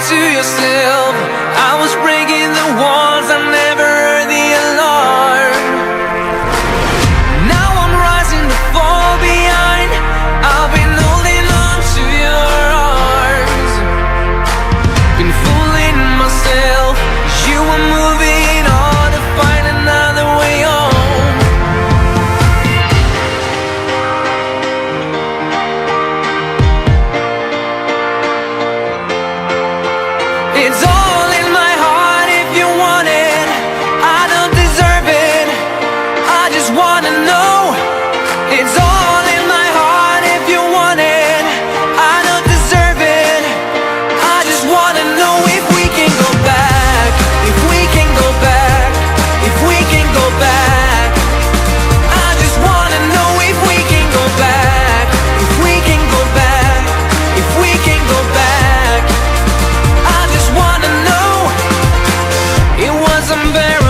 to yourself. I was breaking the walls, I never heard the alarm. Now I'm rising to fall behind. I've been holding on to your arms. Been fooling myself. You were moving on to find another way home. It's all in my heart if you want it. I don't deserve it, I just wanna know. It's all in my heart if you want it. I don't deserve it, I just wanna know if we can go back. If we can go back, if we can go back. I just wanna know if we can go back. If we can go back, if we can go back. I just wanna know. It was unbearable.